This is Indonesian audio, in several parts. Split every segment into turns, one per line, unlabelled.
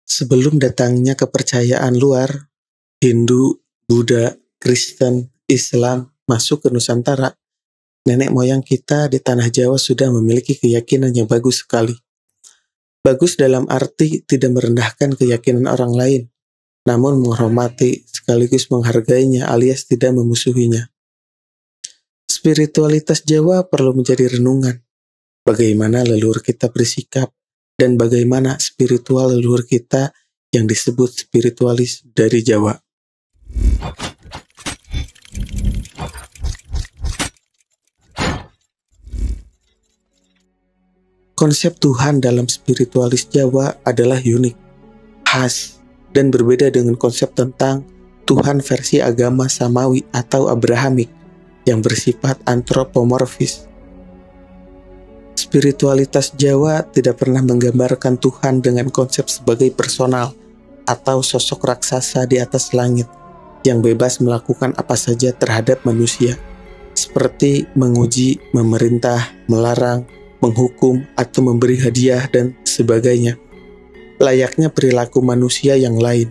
Sebelum datangnya kepercayaan luar, Hindu, Buddha, Kristen, Islam masuk ke Nusantara, nenek moyang kita di tanah Jawa sudah memiliki keyakinan yang bagus sekali. Bagus dalam arti tidak merendahkan keyakinan orang lain, namun menghormati sekaligus menghargainya alias tidak memusuhinya. Spiritualitas Jawa perlu menjadi renungan. Bagaimana leluhur kita bersikap, dan bagaimana spiritual leluhur kita yang disebut spiritualis dari Jawa. Konsep Tuhan dalam spiritualis Jawa adalah unik, khas, dan berbeda dengan konsep tentang Tuhan versi agama Samawi atau Abrahamik yang bersifat antropomorfis. Spiritualitas Jawa tidak pernah menggambarkan Tuhan dengan konsep sebagai personal atau sosok raksasa di atas langit yang bebas melakukan apa saja terhadap manusia, seperti menguji, memerintah, melarang, menghukum, atau memberi hadiah, dan sebagainya. Layaknya perilaku manusia yang lain.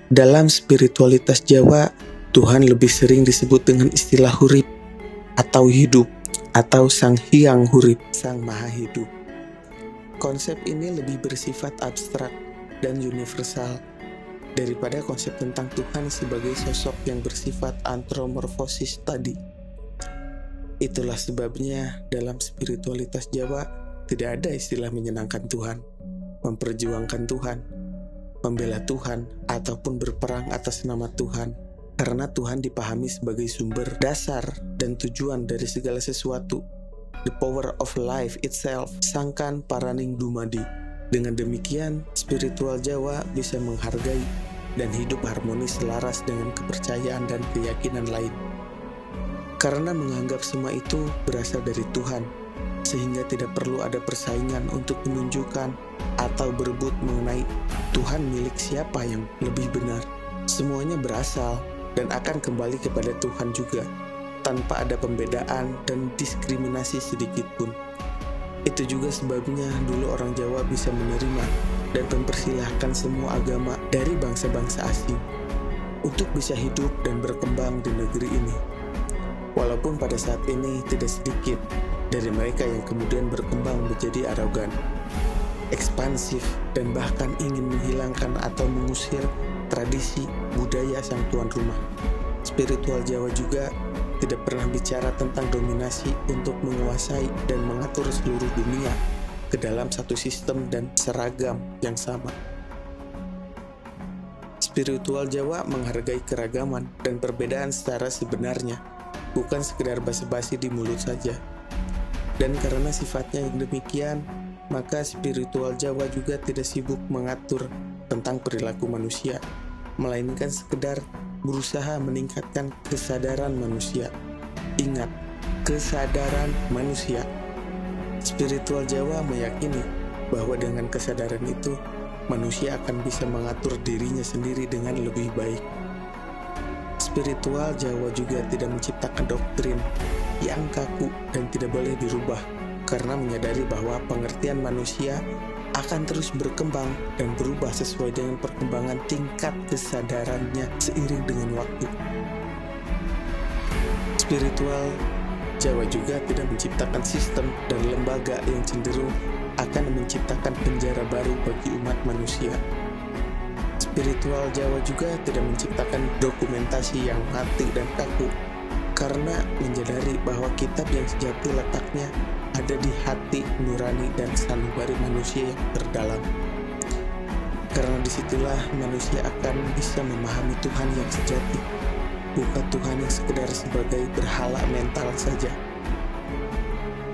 Dalam spiritualitas Jawa, Tuhan lebih sering disebut dengan istilah hurip atau hidup, atau Sang Hyang Hurip, Sang Maha Hidup. Konsep ini lebih bersifat abstrak dan universal daripada konsep tentang Tuhan sebagai sosok yang bersifat antropomorfosis tadi. Itulah sebabnya dalam spiritualitas Jawa tidak ada istilah menyenangkan Tuhan, memperjuangkan Tuhan, membela Tuhan, ataupun berperang atas nama Tuhan, karena Tuhan dipahami sebagai sumber dasar dan tujuan dari segala sesuatu, the power of life itself, sangkan paraning dumadi. Dengan demikian, spiritual Jawa bisa menghargai dan hidup harmonis selaras dengan kepercayaan dan keyakinan lain. Karena menganggap semua itu berasal dari Tuhan, sehingga tidak perlu ada persaingan untuk menunjukkan atau berebut mengenai Tuhan milik siapa yang lebih benar. Semuanya berasal dan akan kembali kepada Tuhan juga, tanpa ada pembedaan dan diskriminasi sedikit pun. Itu juga sebabnya dulu orang Jawa bisa menerima dan mempersilahkan semua agama dari bangsa-bangsa asing untuk bisa hidup dan berkembang di negeri ini. Walaupun pada saat ini tidak sedikit dari mereka yang kemudian berkembang menjadi arogan, ekspansif, dan bahkan ingin menghilangkan atau mengusir tradisi budaya sang tuan rumah. Spiritual Jawa juga tidak pernah bicara tentang dominasi untuk menguasai dan mengatur seluruh dunia ke dalam satu sistem dan seragam yang sama. Spiritual Jawa menghargai keragaman dan perbedaan secara sebenarnya, bukan sekedar basa-basi di mulut saja. Dan karena sifatnya yang demikian, maka spiritual Jawa juga tidak sibuk mengatur tentang perilaku manusia, melainkan sekedar berusaha meningkatkan kesadaran manusia. Ingat, kesadaran manusia. Spiritual Jawa meyakini bahwa dengan kesadaran itu, manusia akan bisa mengatur dirinya sendiri dengan lebih baik. Spiritual Jawa juga tidak menciptakan doktrin yang kaku dan tidak boleh dirubah, karena menyadari bahwa pengertian manusia akan terus berkembang dan berubah sesuai dengan perkembangan tingkat kesadarannya seiring dengan waktu. Spiritual Jawa juga tidak menciptakan sistem dan lembaga yang cenderung akan menciptakan penjara baru bagi umat manusia. Spiritual Jawa juga tidak menciptakan dokumentasi yang mati dan kaku, karena menyadari bahwa kitab yang sejati letaknya ada di hati nurani dan sanubari manusia yang terdalam. Karena disitulah manusia akan bisa memahami Tuhan yang sejati, bukan Tuhan yang sekedar sebagai berhala mental saja.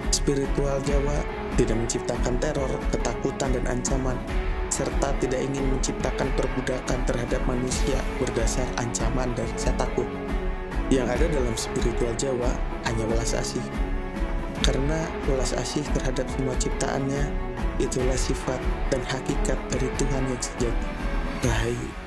Spiritual Jawa tidak menciptakan teror, ketakutan, dan ancaman, serta tidak ingin menciptakan perbudakan terhadap manusia berdasar ancaman dan rasa takut. Yang ada dalam spiritual Jawa hanya welas asih. Karena welas asih terhadap semua ciptaannya, itulah sifat dan hakikat dari Tuhan yang sejati. Rahayu.